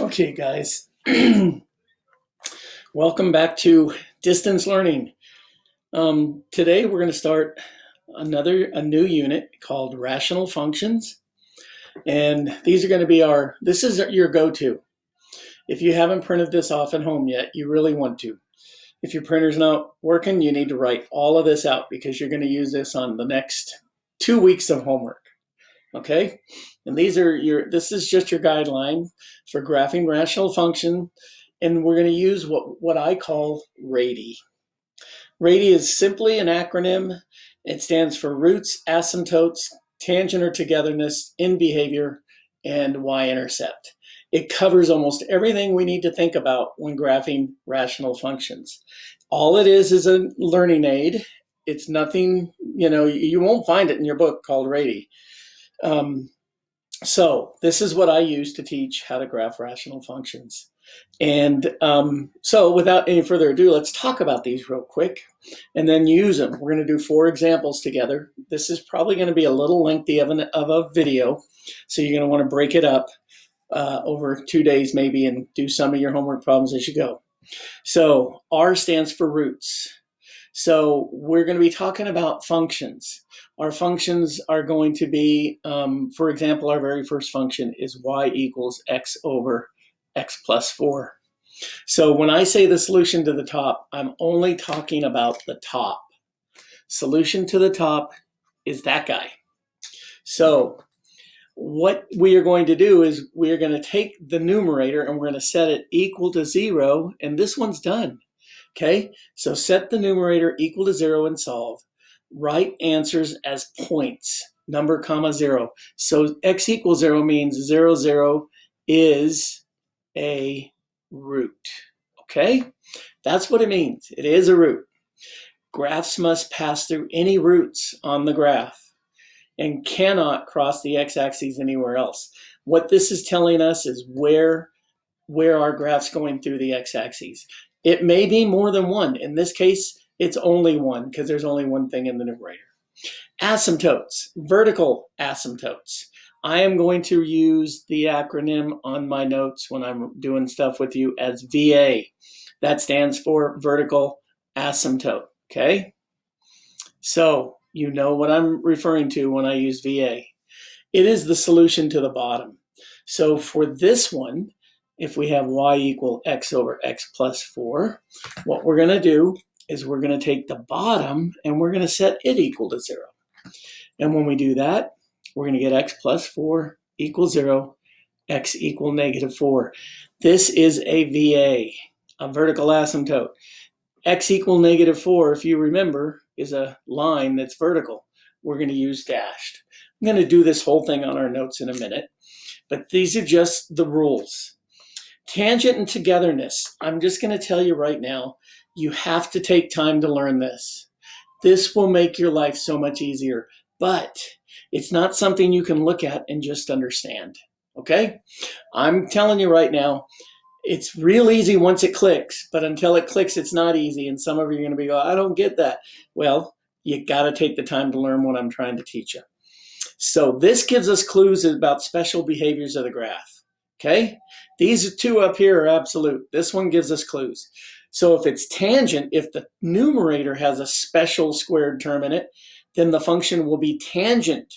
Okay, guys, welcome back to distance learning. Today we're going to start a new unit called rational functions, and these are going to be this is your go-to. If you haven't printed this off at home yet, you really want to. If your printer's not working, you need to write all of this out because you're going to use this on the next 2 weeks of homework. Okay, and this is just your guideline for graphing rational function, and we're going to use what I call RATEY. RATEY is simply an acronym. It stands for roots, asymptotes, tangent or togetherness, in behavior, and y-intercept. It covers almost everything we need to think about when graphing rational functions. All it is a learning aid. It's nothing, you won't find it in your book called RATEY. So this is what I use to teach how to graph rational functions. And so without any further ado, let's talk about these real quick and then use them. We're going to do 4 examples together. This is probably going to be a little lengthy of a video, so you're going to want to break it up over 2 days maybe and do some of your homework problems as you go. So R stands for roots. So we're going to be talking about functions. Our functions are going to be, for example, our very first function is y equals x over x plus 4. So when I say the solution to the top, I'm only talking about the top. Solution to the top is that guy. So what we are going to do is we are going to take the numerator and we're going to set it equal to 0, and this one's done. Okay, so set the numerator equal to 0 and solve. Write answers as points, number, comma, 0. So x equals 0 means 0, 0 is a root. Okay, that's what it means. It is a root. Graphs must pass through any roots on the graph and cannot cross the x-axis anywhere else. What this is telling us is where our graph's going through the x-axis. It may be more than one. In this case, it's only one because there's only one thing in the numerator. Asymptotes, vertical asymptotes. I am going to use the acronym on my notes when I'm doing stuff with you as VA. That stands for vertical asymptote, okay? So you know what I'm referring to when I use VA. It is the solution to the bottom. So for this one, if we have y equal x over x plus 4, what we're going to do is we're going to take the bottom and we're going to set it equal to 0. And when we do that, we're going to get x plus 4 equals 0, x equal negative 4. This is a VA, a vertical asymptote. X equal negative 4, if you remember, is a line that's vertical. We're going to use dashed. I'm going to do this whole thing on our notes in a minute, but these are just the rules. Tangent and togetherness. I'm just going to tell you right now, you have to take time to learn this. This will make your life so much easier, but it's not something you can look at and just understand, okay? I'm telling you right now, it's real easy once it clicks, but until it clicks, it's not easy, and some of you are going to be, oh, I don't get that. Well, you got to take the time to learn what I'm trying to teach you. So this gives us clues about special behaviors of the graph. Okay, these 2 up here are absolute. This one gives us clues. So if it's tangent, if the numerator has a special squared term in it, then the function will be tangent.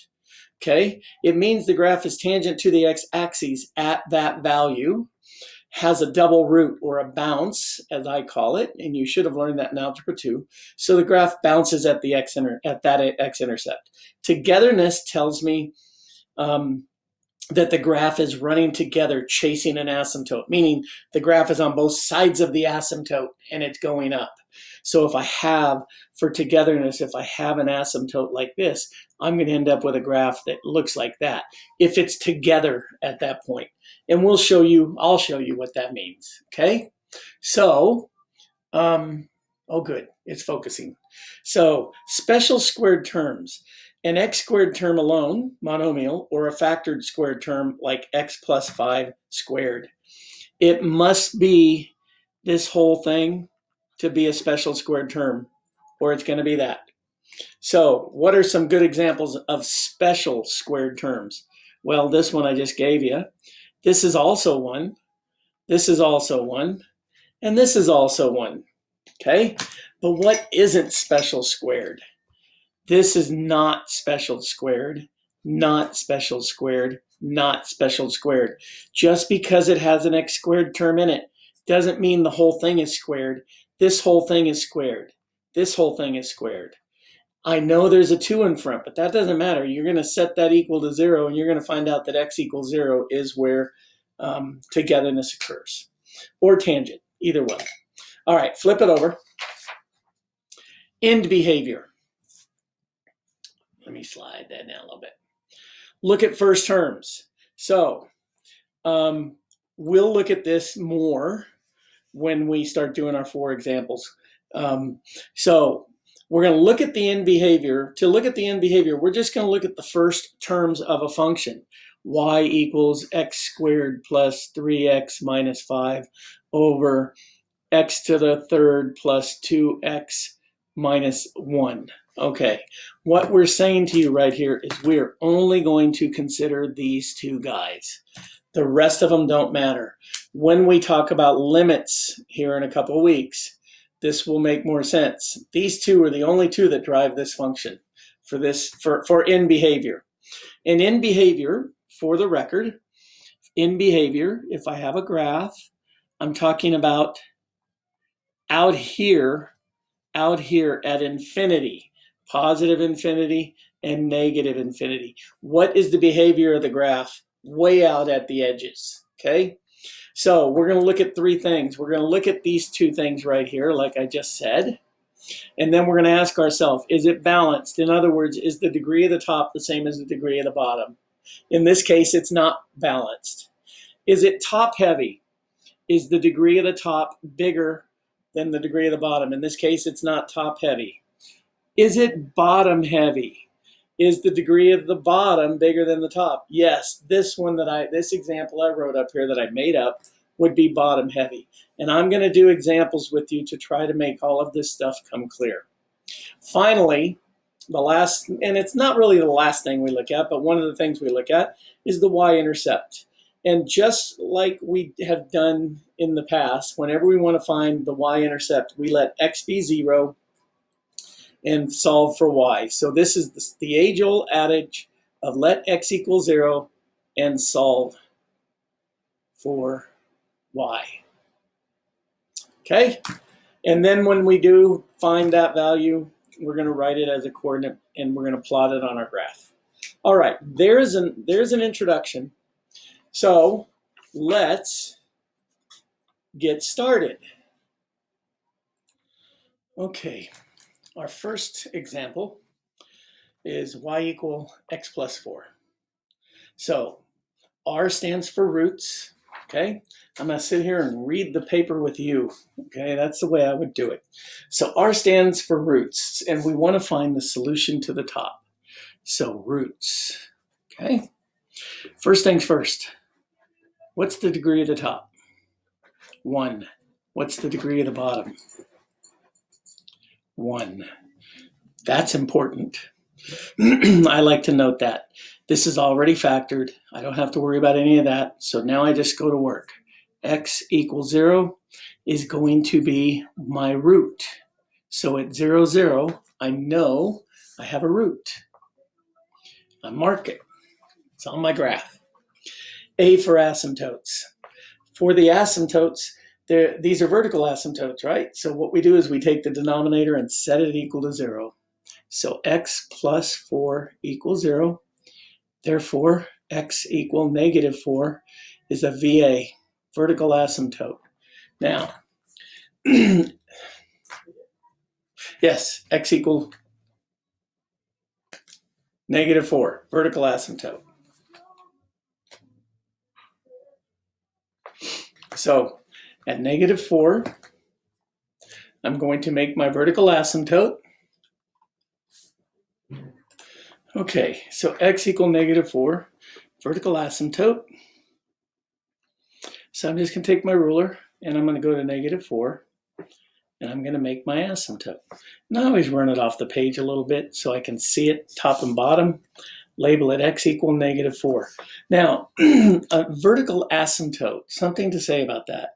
Okay, it means the graph is tangent to the x-axis at that value, has a double root or a bounce, as I call it, and you should have learned that in Algebra 2. So the graph bounces at the that x-intercept. Togetherness tells me that the graph is running together, chasing an asymptote, meaning the graph is on both sides of the asymptote and it's going up. So if I have, for togetherness, if I have an asymptote like this, I'm going to end up with a graph that looks like that, if it's together at that point. And I'll show you what that means, okay? So, oh good, it's focusing. So, special squared terms. An x squared term alone, monomial, or a factored squared term like x plus 5 squared. It must be this whole thing to be a special squared term, or it's going to be that. So what are some good examples of special squared terms? Well, this one I just gave you. This is also one. This is also 1. And this is also 1. Okay? But what isn't special squared? This is not special squared, not special squared, not special squared. Just because it has an x squared term in it doesn't mean the whole thing is squared. This whole thing is squared. This whole thing is squared. I know there's a 2 in front, but that doesn't matter. You're going to set that equal to 0, and you're going to find out that x equals 0 is where togetherness occurs. Or tangent, either way. All right, flip it over. End behavior. Let me slide that down a little bit. Look at first terms. So we'll look at this more when we start doing our 4 examples. So we're going to look at the end behavior. To look at the end behavior, we're just going to look at the first terms of a function. Y equals x squared plus 3x minus 5 over x to the third plus 2x minus 1. Okay, what we're saying to you right here is we're only going to consider these 2 guys. The rest of them don't matter. When we talk about limits here in a couple of weeks, this will make more sense. These 2 are the only 2 that drive this function for in behavior. And in behavior, for the record, in behavior, if I have a graph, I'm talking about out here at infinity, positive infinity and negative infinity. What is the behavior of the graph? Way out at the edges, okay? So we're going to look at 3 things. We're going to look at these 2 things right here, like I just said. And then we're going to ask ourselves, is it balanced? In other words, is the degree of the top the same as the degree of the bottom? In this case, it's not balanced. Is it top heavy? Is the degree of the top bigger than the degree of the bottom? In this case, it's not top heavy. Is it bottom heavy? Is the degree of the bottom bigger than the top? Yes, this example I wrote up here that I made up would be bottom heavy. And I'm going to do examples with you to try to make all of this stuff come clear. Finally, the last, and it's not really the last thing we look at, but one of the things we look at is the y-intercept. And just like we have done in the past, whenever we want to find the y-intercept, we let x be 0 and solve for y. So this is the age-old adage of let x equal 0 and solve for y. Okay? And then when we do find that value, we're going to write it as a coordinate and we're going to plot it on our graph. All right, there's an introduction. So let's get started. Okay, our first example is y equal x plus 4. So R stands for roots, okay? I'm going to sit here and read the paper with you, okay? That's the way I would do it. So R stands for roots, and we want to find the solution to the top. So roots, okay? First things first, what's the degree of the top? 1. What's the degree of the bottom? 1. That's important. I like to note that. This is already factored. I don't have to worry about any of that. So now I just go to work. X equals 0 is going to be my root. So at 0, 0, I know I have a root. I mark it. It's on my graph. A for asymptotes. For the asymptotes, these are vertical asymptotes, right? So what we do is we take the denominator and set it equal to 0. So x plus 4 equals 0. Therefore, x equal negative 4 is a VA, vertical asymptote. Now, yes, x equal negative 4, vertical asymptote. So at negative 4, I'm going to make my vertical asymptote. Okay, so x equal negative 4, vertical asymptote. So I'm just going to take my ruler and I'm going to go to negative 4 and I'm going to make my asymptote. And I always run it off the page a little bit so I can see it top and bottom. Label it x equal -4. Now, a vertical asymptote, something to say about that.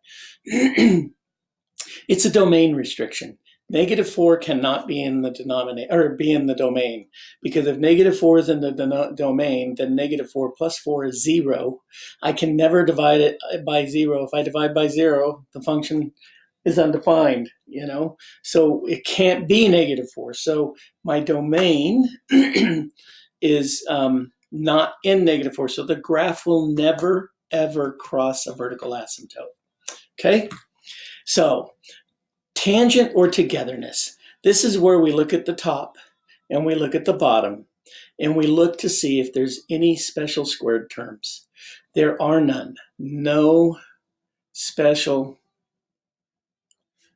It's a domain restriction. -4 cannot be in the denominator or be in the domain, because if -4 is in the domain, then -4 plus 4 is 0. I can never divide it by 0. If I divide by 0, the function is undefined, so it can't be -4. So my domain is not in -4. So the graph will never, ever cross a vertical asymptote. Okay? So tangent or togetherness. This is where we look at the top and we look at the bottom and we look to see if there's any special squared terms. There are none. No special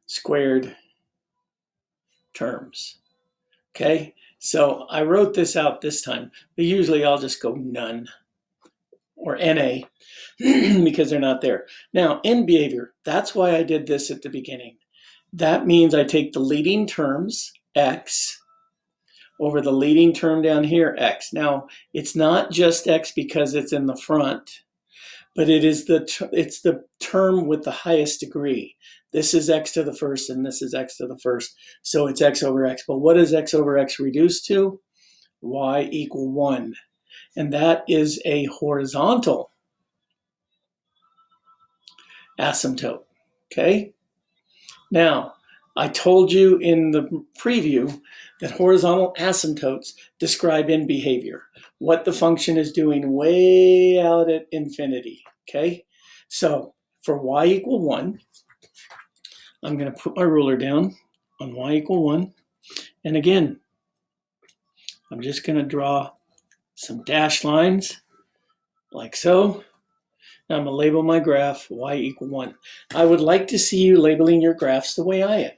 squared terms. Okay? So I wrote this out this time, but usually I'll just go none or NA because they're not there. Now, in behavior, that's why I did this at the beginning. That means I take the leading terms, x, over the leading term down here, x. Now, it's not just x because it's in the front, but it's the term with the highest degree. This is x to the first, and this is x to the first, so it's x over x. But what is x over x reduced to? Y equal 1. And that is a horizontal asymptote, okay? Now, I told you in the preview that horizontal asymptotes describe in behavior what the function is doing way out at infinity, okay? So for y equal 1, I'm going to put my ruler down on y equal 1. And again, I'm just going to draw some dashed lines like so. Now I'm going to label my graph y equal 1. I would like to see you labeling your graphs the way I am.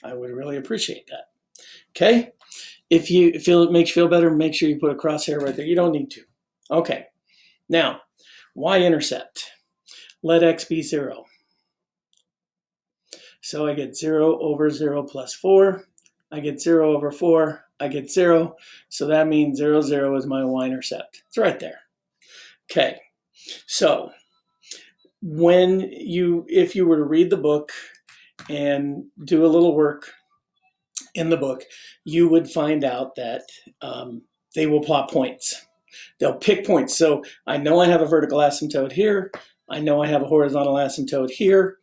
I would really appreciate that. Okay? If you feel it makes you feel better, make sure you put a crosshair right there. You don't need to. Okay. Now, y-intercept. Let x be 0. So I get 0 over 0 plus 4. I get 0 over 4. I get 0. So that means 0, 0 is my y-intercept. It's right there. Okay. So if you were to read the book and do a little work in the book, you would find out that they will plot points. They'll pick points. So I know I have a vertical asymptote here. I know I have a horizontal asymptote here.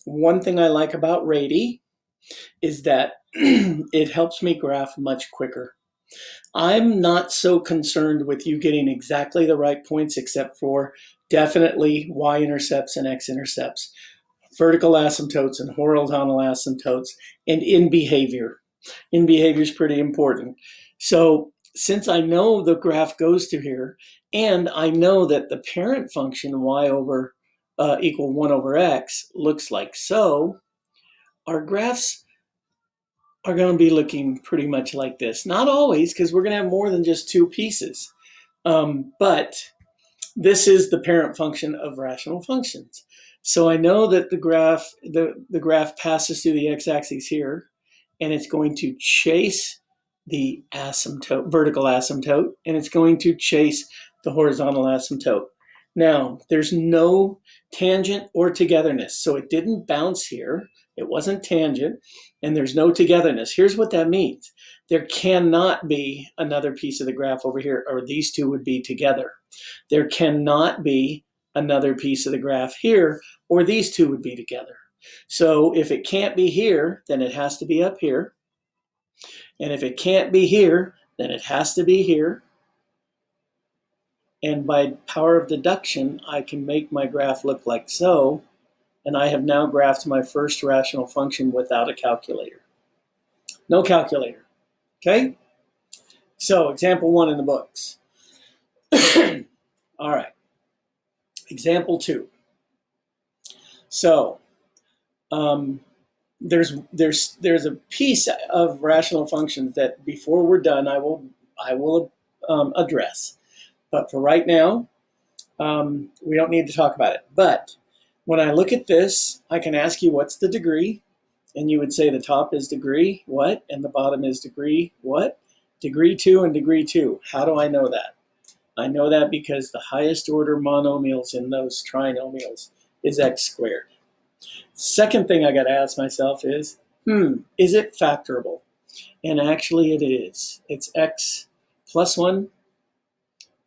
One thing I like about RATEY is that it helps me graph much quicker. I'm not so concerned with you getting exactly the right points, except for definitely y-intercepts and x-intercepts, vertical asymptotes and horizontal asymptotes, and in behavior. In behavior is pretty important. So since I know the graph goes to here, and I know that the parent function y over equal 1 over x looks like so, our graphs are going to be looking pretty much like this. Not always, because we're going to have more than just two pieces. But this is the parent function of rational functions. So I know that the graph passes through the x-axis here, and it's going to chase the vertical asymptote, and it's going to chase the horizontal asymptote. Now, there's no tangent or togetherness, so it didn't bounce here. It wasn't tangent, and there's no togetherness. Here's what that means. There cannot be another piece of the graph over here, or these two would be together. There cannot be another piece of the graph here, or these two would be together. So if it can't be here, then it has to be up here. And if it can't be here, then it has to be here. And by power of deduction, I can make my graph look like so. And I have now graphed my first rational function without a calculator. No calculator. Okay? So, example 1 in the books. All right. Example 2. So, there's a piece of rational functions that before we're done, I will address. But for right now, we don't need to talk about it. But when I look at this, I can ask you, what's the degree? And you would say the top is degree what? And the bottom is degree what? Degree 2 and degree 2. How do I know that? I know that because the highest order monomials in those trinomials is x squared. Second thing I got to ask myself is it factorable? And actually it is. It's x plus 1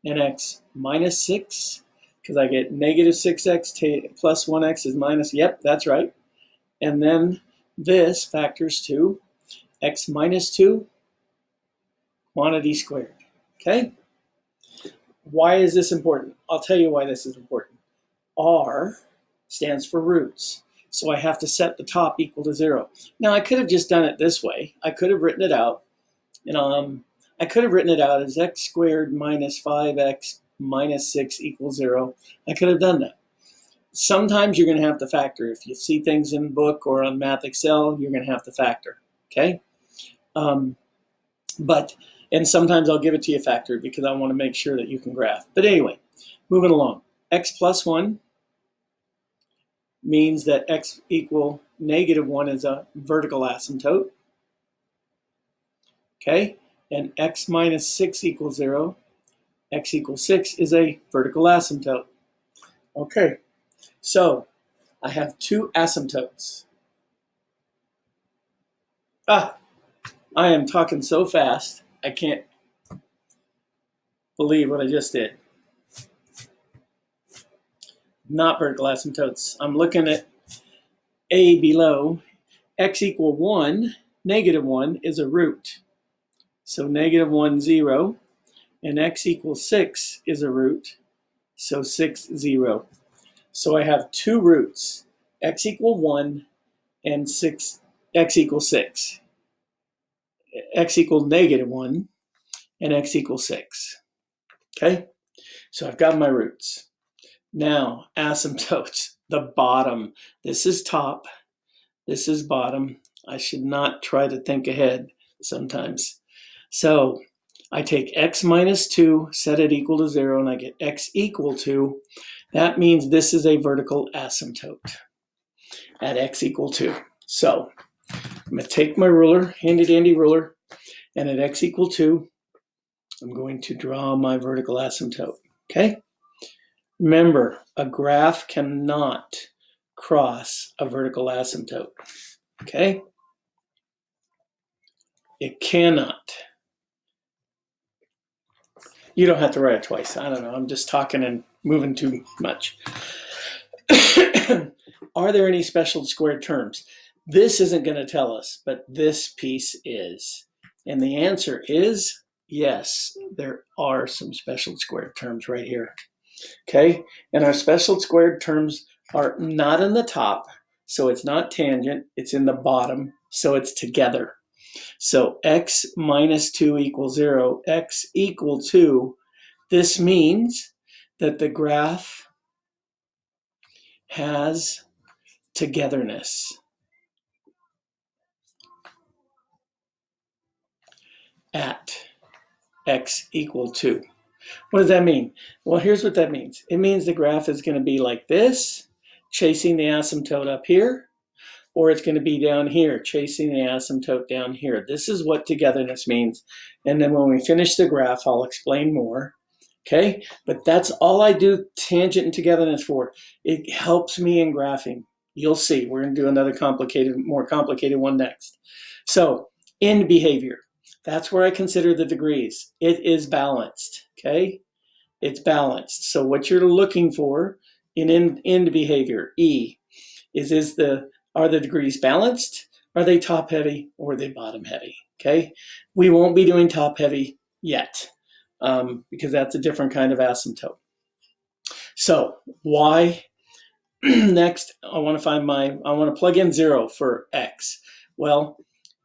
and x minus 6, because I get negative 6x plus 1x is minus, yep, that's right. And then this factors to x minus 2 quantity squared, okay? Why is this important? I'll tell you why this is important. R stands for roots, so I have to set the top equal to 0. Now, I could have just done it this way. I could have written it out, I could have written it out as x squared minus 5x minus 6 equals 0. I could have done that. Sometimes you're going to have to factor. If you see things in the book or on Math Excel, you're going to have to factor, okay? And sometimes I'll give it to you factored because I want to make sure that you can graph. But anyway, moving along. X plus 1 means that x equal negative 1 is a vertical asymptote. Okay? And x minus 6 equals 0. X equals 6 is a vertical asymptote. Okay, so I have two asymptotes. I am talking so fast, I can't believe what I just did. Not vertical asymptotes. I'm looking at A below. X equal 1, negative 1 is a root. So negative 1, 0. And x equals 6 is a root. So 6, 0. So I have two roots, x equal 1 and x equals 6. X equal negative 1 and x equals 6. Okay? So I've got my roots. Now, asymptotes, the bottom. This is top. This is bottom. I should not try to think ahead sometimes. So I take x minus 2, set it equal to 0, and I get x equal to. That means this is a vertical asymptote at x equal 2. So I'm going to take my ruler, handy dandy ruler, and at x equal 2, I'm going to draw my vertical asymptote. Okay? Remember, a graph cannot cross a vertical asymptote. Okay? It cannot. You don't have to write it twice. I don't know. I'm just talking and moving too much. Are there any special squared terms? This isn't going to tell us, but this piece is. And the answer is yes, there are some special squared terms right here. Okay? And our special squared terms are not in the top, so it's not tangent. It's in the bottom, so it's together. So x minus 2 equals 0, x equal 2. This means that the graph has togetherness at x equal 2. What does that mean? Well, here's what that means. It means the graph is going to be like this, chasing the asymptote up here, or it's going to be down here, chasing the asymptote down here. This is what togetherness means. And then when we finish the graph, I'll explain more. Okay? But that's all I do tangent and togetherness for. It helps me in graphing. You'll see. We're going to do another more complicated one next. So, end behavior. That's where I consider the degrees. It is balanced. Okay? It's balanced. So what you're looking for in end behavior, E, are the degrees balanced? Are they top heavy or are they bottom heavy? Okay, we won't be doing top heavy yet because that's a different kind of asymptote. So why? Next, I want to plug in 0 for x. Well,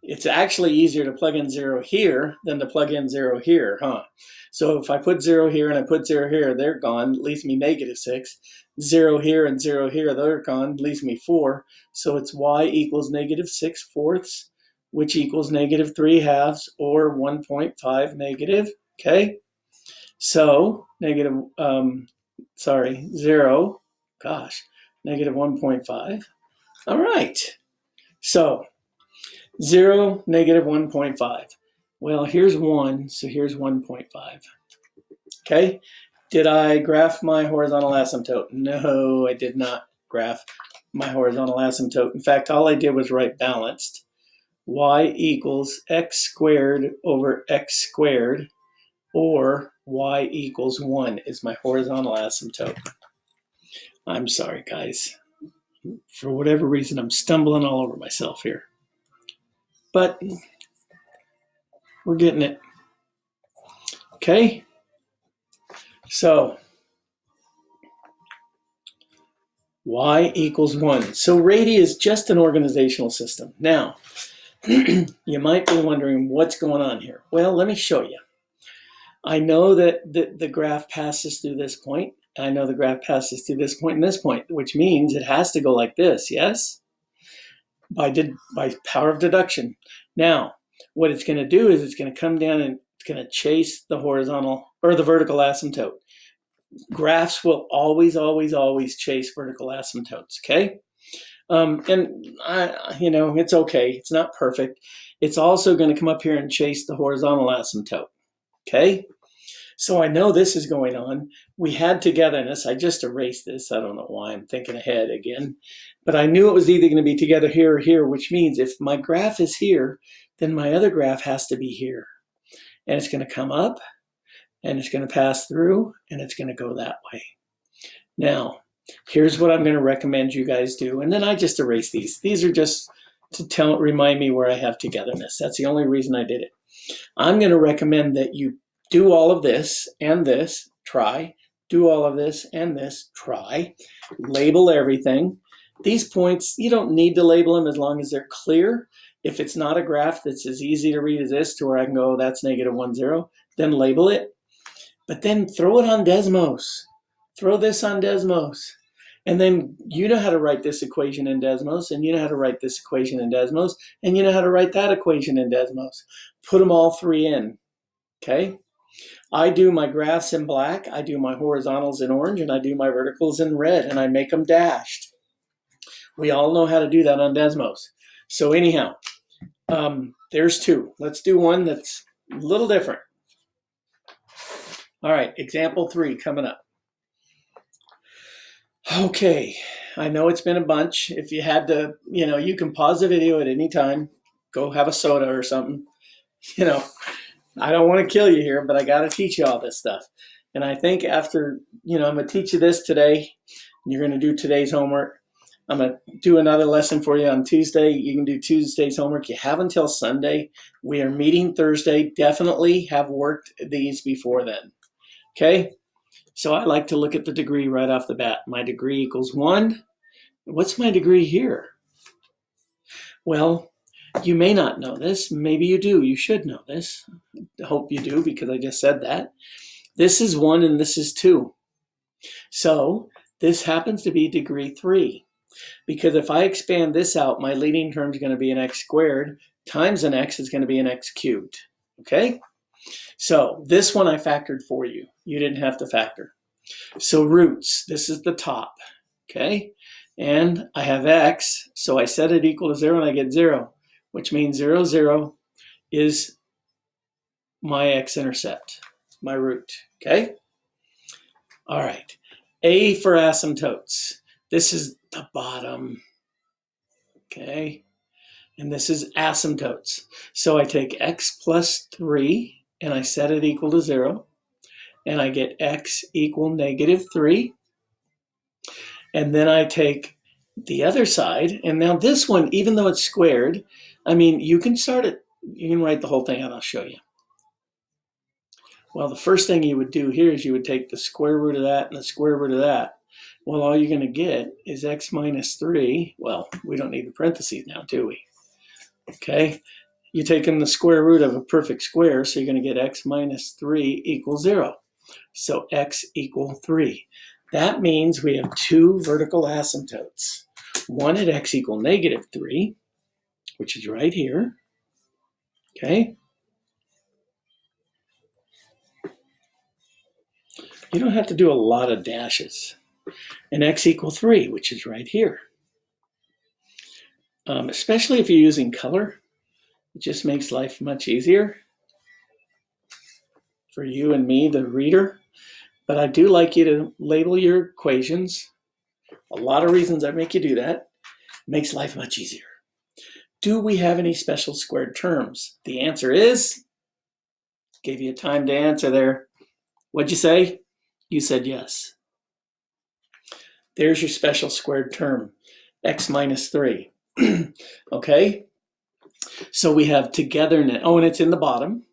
it's actually easier to plug in 0 here than to plug in 0 here, huh? So if I put 0 here and I put 0 here, they're gone, leaves me negative 6. 0 here and 0 here, they're gone, leaves me 4. So it's y equals negative 6 fourths, which equals negative 3 halves, or 1.5 negative, okay? So negative, 0, negative 1.5. All right. So 0, negative 1.5. Well, here's 1, so here's 1.5. Okay, did I graph my horizontal asymptote? No, I did not graph my horizontal asymptote. In fact, all I did was write balanced. Y equals x squared over x squared, or y equals 1 is my horizontal asymptote. I'm sorry, guys. For whatever reason, I'm stumbling all over myself here. But we're getting it. Okay? So, y equals 1. So RATEY is just an organizational system. Now, you might be wondering what's going on here. Well, let me show you. I know that the graph passes through this point. I know the graph passes through this point and this point, which means it has to go like this, yes? By power of deduction. Now, what it's going to do is it's going to come down and it's going to chase the horizontal or the vertical asymptote. Graphs will always, always, always chase vertical asymptotes, okay? It's okay. It's not perfect. It's also going to come up here and chase the horizontal asymptote, okay? So I know this is going on. We had togetherness. I just erased this. I don't know why I'm thinking ahead again. But I knew it was either going to be together here or here, which means if my graph is here, then my other graph has to be here. And it's going to come up, and it's going to pass through, and it's going to go that way. Now, here's what I'm going to recommend you guys do. And then I just erase these. These are just to remind me where I have togetherness. That's the only reason I did it. I'm going to recommend that you do all of this and this, try. Do all of this and this, try. Label everything. These points, you don't need to label them as long as they're clear. If it's not a graph that's as easy to read as this, to where I can go, that's -1, 0, then label it. But then throw it on Desmos. Throw this on Desmos. And then you know how to write this equation in Desmos, and you know how to write this equation in Desmos, and you know how to write that equation in Desmos. Put them all three in, okay? I do my graphs in black, I do my horizontals in orange, and I do my verticals in red, and I make them dashed. We all know how to do that on Desmos. So anyhow, there's two. Let's do one that's a little different. All right, example 3 coming up. Okay, I know it's been a bunch. If you had to, you can pause the video at any time, go have a soda or something. I don't want to kill you here, but I got to teach you all this stuff. And I think after, I'm going to teach you this today. You're going to do today's homework. I'm going to do another lesson for you on Tuesday. You can do Tuesday's homework. You have until Sunday. We are meeting Thursday. Definitely have worked these before then. Okay? So I like to look at the degree right off the bat. My degree equals 1. What's my degree here? Well, you may not know this. Maybe you do. You should know this. I hope you do, because I just said that. This is 1 and this is 2. So this happens to be degree 3. Because if I expand this out, my leading term is going to be an x squared times an x is going to be an x cubed. Okay? So this one I factored for you. You didn't have to factor. So roots, this is the top. Okay? And I have x, so I set it equal to 0 and I get 0, which means 0, 0 is my x-intercept, my root. Okay? All right. A for asymptotes. This is the bottom. Okay? And this is asymptotes. So I take x plus 3 and I set it equal to 0. And I get x equal -3. And then I take the other side. And now this one, even though it's squared, you can start it. You can write the whole thing out. I'll show you. Well, the first thing you would do here is you would take the square root of that and the square root of that. Well, all you're going to get is x minus 3. Well, we don't need the parentheses now, do we? Okay. You're taking the square root of a perfect square, so you're going to get x minus 3 equals 0. So x equal 3. That means we have 2 vertical asymptotes. One at x equal -3, which is right here. Okay. You don't have to do a lot of dashes. And x equal 3, which is right here. Especially if you're using color, it just makes life much easier for you and me, the reader. but I do like you to label your equations. A lot of reasons I make you do that. Makes life much easier. Do we have any special squared terms? The answer is, gave you time to answer there. What'd you say? You said yes. There's your special squared term, x minus 3. Okay, so we have togetherness. Oh, and it's in the bottom.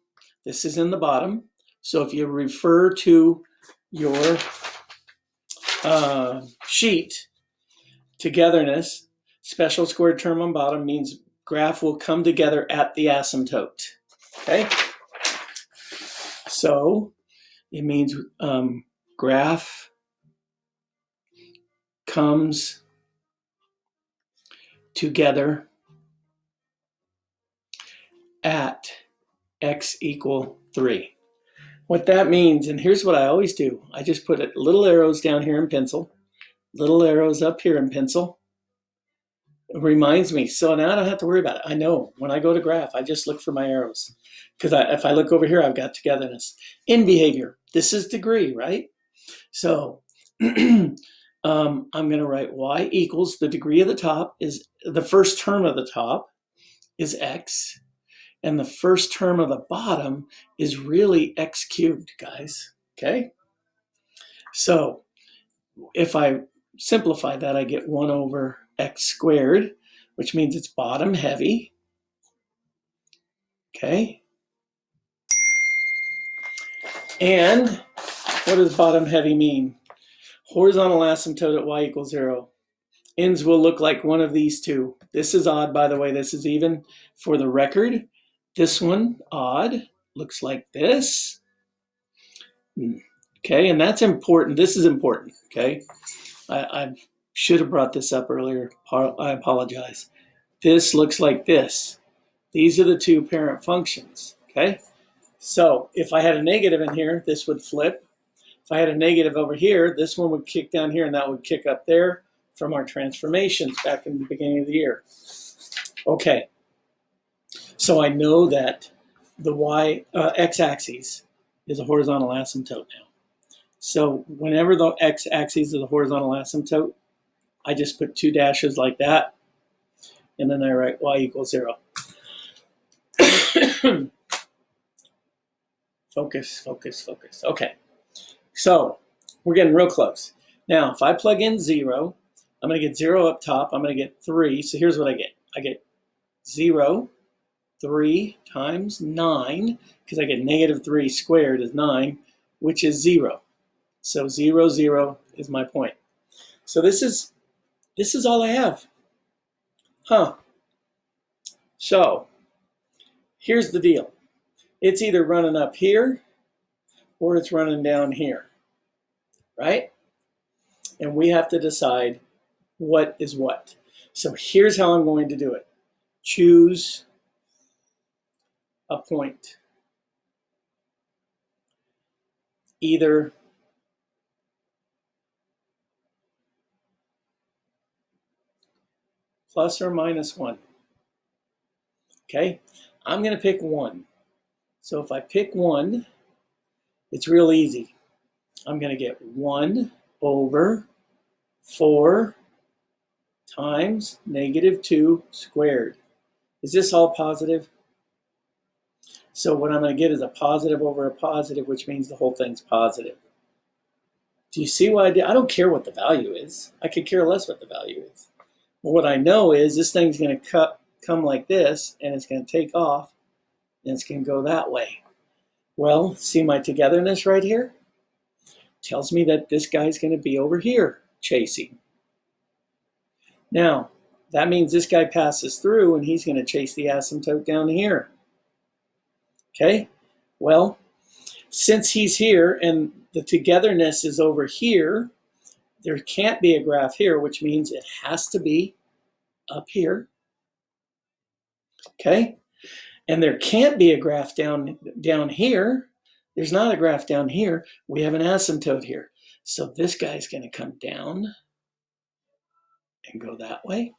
This is in the bottom. So if you refer to your sheet, togetherness, special squared term on bottom means graph will come together at the asymptote. Okay, so it means graph comes together at x equal 3. What that means, and here's what I always do. I just put little arrows down here in pencil, little arrows up here in pencil. It reminds me, so now I don't have to worry about it. I know when I go to graph, I just look for my arrows. Because if I look over here, I've got togetherness. In behavior, this is degree, right? So I'm going to write y equals the degree of the top is the first term of the top is x. And the first term of the bottom is really x cubed, guys. Okay? So if I simplify that, I get 1 over x squared, which means it's bottom heavy. Okay? And what does bottom heavy mean? Horizontal asymptote at y equals 0. Ends will look like one of these two. This is odd, by the way. This is even. For the record, this one, odd, looks like this. Okay, and that's important. This is important, okay? I should have brought this up earlier. I apologize. This looks like this. These are the two parent functions, okay? So if I had a negative in here, this would flip. If I had a negative over here, this one would kick down here and that would kick up there from our transformations back in the beginning of the year. Okay, so I know that the x-axis is a horizontal asymptote now. So whenever the x-axis is a horizontal asymptote, I just put 2 dashes like that, and then I write y equals 0. Focus, focus, focus. Okay, so we're getting real close. Now, if I plug in 0, I'm going to get 0 up top. I'm going to get 3. So here's what I get. I get 0, 3 times 9, because I get negative 3 squared is 9, which is 0. So 0, 0 is my point. So this is all I have. Huh. So here's the deal. It's either running up here or it's running down here, right? And we have to decide what is what. So here's how I'm going to do it. Choose a point. Either plus or minus 1. Okay, I'm going to pick 1. So if I pick 1, it's real easy. I'm going to get 1 over 4 times negative 2 squared. Is this all positive? So what I'm going to get is a positive over a positive, which means the whole thing's positive. Do you see what I did? I don't care what the value is. I could care less what the value is. But what I know is this thing's going to come like this, and it's going to take off, and it's going to go that way. Well, see my togetherness right here? Tells me that this guy's going to be over here chasing. Now, that means this guy passes through, and he's going to chase the asymptote down here. Okay? Well, since he's here and the togetherness is over here, there can't be a graph here, which means it has to be up here. Okay? And there can't be a graph down here. There's not a graph down here. We have an asymptote here. So this guy's going to come down and go that way.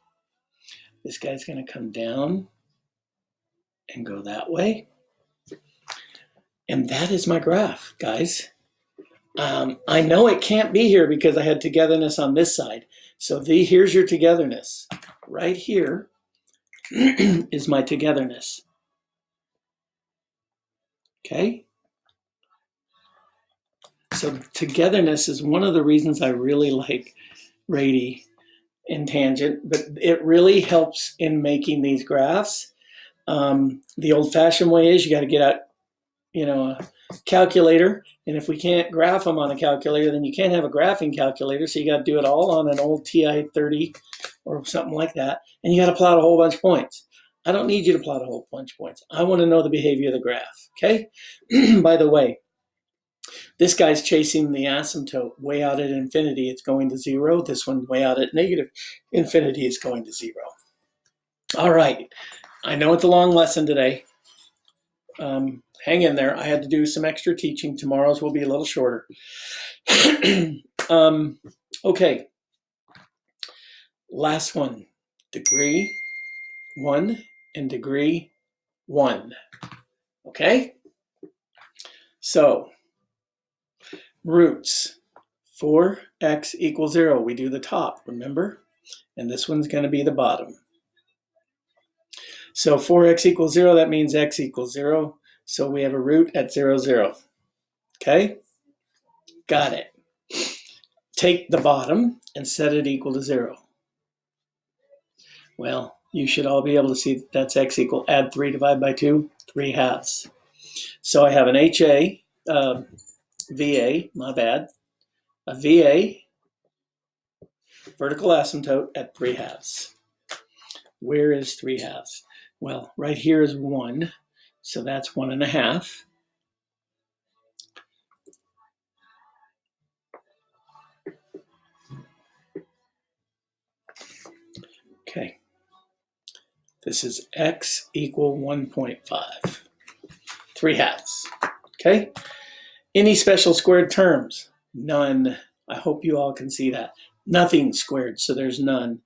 This guy's going to come down and go that way. And that is my graph, guys. I know it can't be here because I had togetherness on this side. So here's your togetherness. Right here is my togetherness. Okay? So togetherness is one of the reasons I really like RATEY and tangent, but it really helps in making these graphs. The old-fashioned way is you got to get out, a calculator, and if we can't graph them on a calculator, then you can't have a graphing calculator, so you got to do it all on an old TI-30 or something like that, and you got to plot a whole bunch of points. I don't need you to plot a whole bunch of points. I want to know the behavior of the graph, okay? By the way, this guy's chasing the asymptote way out at infinity. It's going to 0. This one way out at negative infinity is going to 0. All right. I know it's a long lesson today. Hang in there. I had to do some extra teaching. Tomorrow's will be a little shorter. Okay. Last one. Degree 1 and degree 1. Okay? So, roots. 4x equals 0. We do the top, remember? And this one's going to be the bottom. So 4x equals 0, that means x equals 0. So we have a root at 0, 0. Okay? Got it. Take the bottom and set it equal to 0. Well, you should all be able to see that's x equal, add 3 divided by 2, 3/2. So I have an HA, VA, my bad, a VA, vertical asymptote at 3/2. Where is 3/2? Well, right here is 1, so that's 1.5. Okay. This is x equal 1.5. 3/2. Okay? Any special squared terms? None. I hope you all can see that. Nothing squared, so there's none.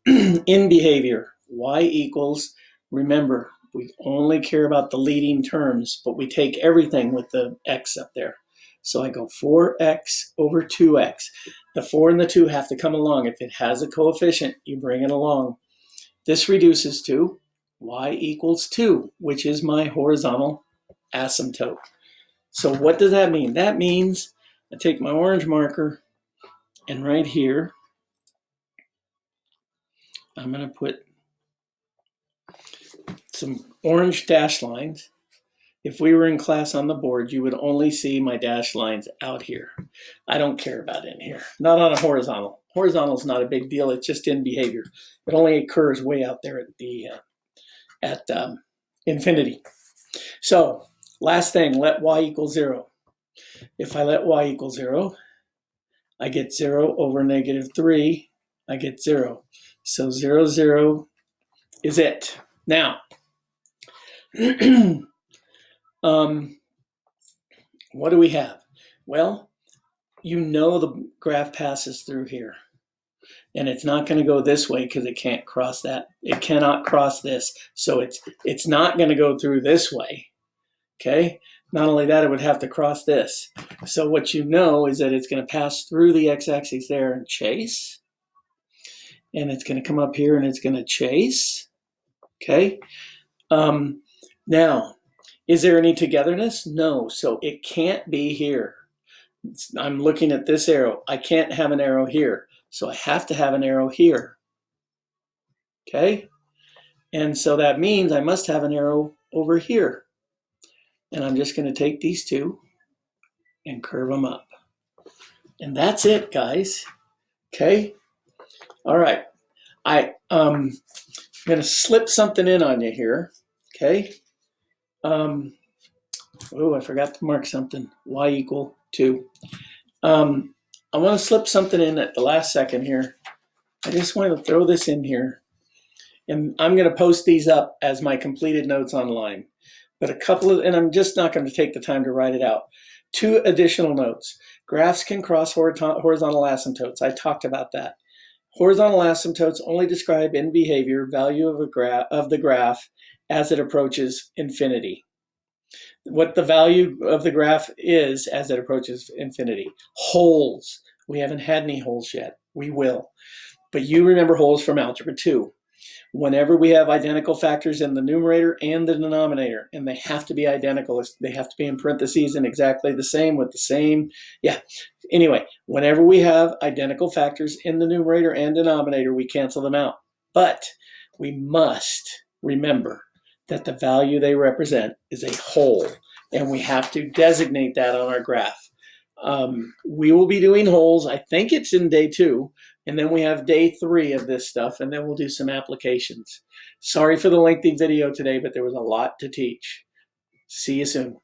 In behavior, y equals, remember, we only care about the leading terms, but we take everything with the x up there. So I go 4x over 2x. The 4 and the 2 have to come along. If it has a coefficient, you bring it along. This reduces to y equals 2, which is my horizontal asymptote. So what does that mean? That means I take my orange marker, and right here, I'm going to put some orange dash lines. If we were in class on the board, you would only see my dash lines out here. I don't care about in here. Not on a horizontal. Horizontal is not a big deal. It's just in behavior. It only occurs way out there at infinity. So last thing, let y equal 0. If I let y equal 0, I get 0 over negative 3. I get 0. So 0, 0 is it. Now, what do we have? Well, you know the graph passes through here. And it's not going to go this way because it can't cross that. It cannot cross this. So it's not going to go through this way. Okay? Not only that, it would have to cross this. So what you know is that it's going to pass through the x-axis there and chase. And it's going to come up here and it's going to chase. Okay? Now, is there any togetherness? No. So it can't be here. I'm looking at this arrow. I can't have an arrow here. So I have to have an arrow here. Okay? And so that means I must have an arrow over here. And I'm just going to take these two and curve them up. And that's it, guys. Okay? All right. I'm going to slip something in on you here. Okay? Oh, I forgot to mark something. Y equal 2. I want to slip something in at the last second here. I just want to throw this in here. And I'm going to post these up as my completed notes online. But and I'm just not going to take the time to write it out. 2 additional notes. Graphs can cross horizontal asymptotes. I talked about that. Horizontal asymptotes only describe in behavior value of the graph as it approaches infinity. what the value of the graph is as it approaches infinity. Holes. We haven't had any holes yet. We will. But you remember holes from Algebra 2. Whenever we have identical factors in the numerator and the denominator, and they have to be identical, they have to be in parentheses and exactly the same with the same, yeah. Anyway, whenever we have identical factors in the numerator and denominator, we cancel them out. But we must remember that the value they represent is a whole, and we have to designate that on our graph. We will be doing holes, I think it's in day 2, and then we have day 3 of this stuff, and then we'll do some applications. Sorry for the lengthy video today, but there was a lot to teach. See you soon.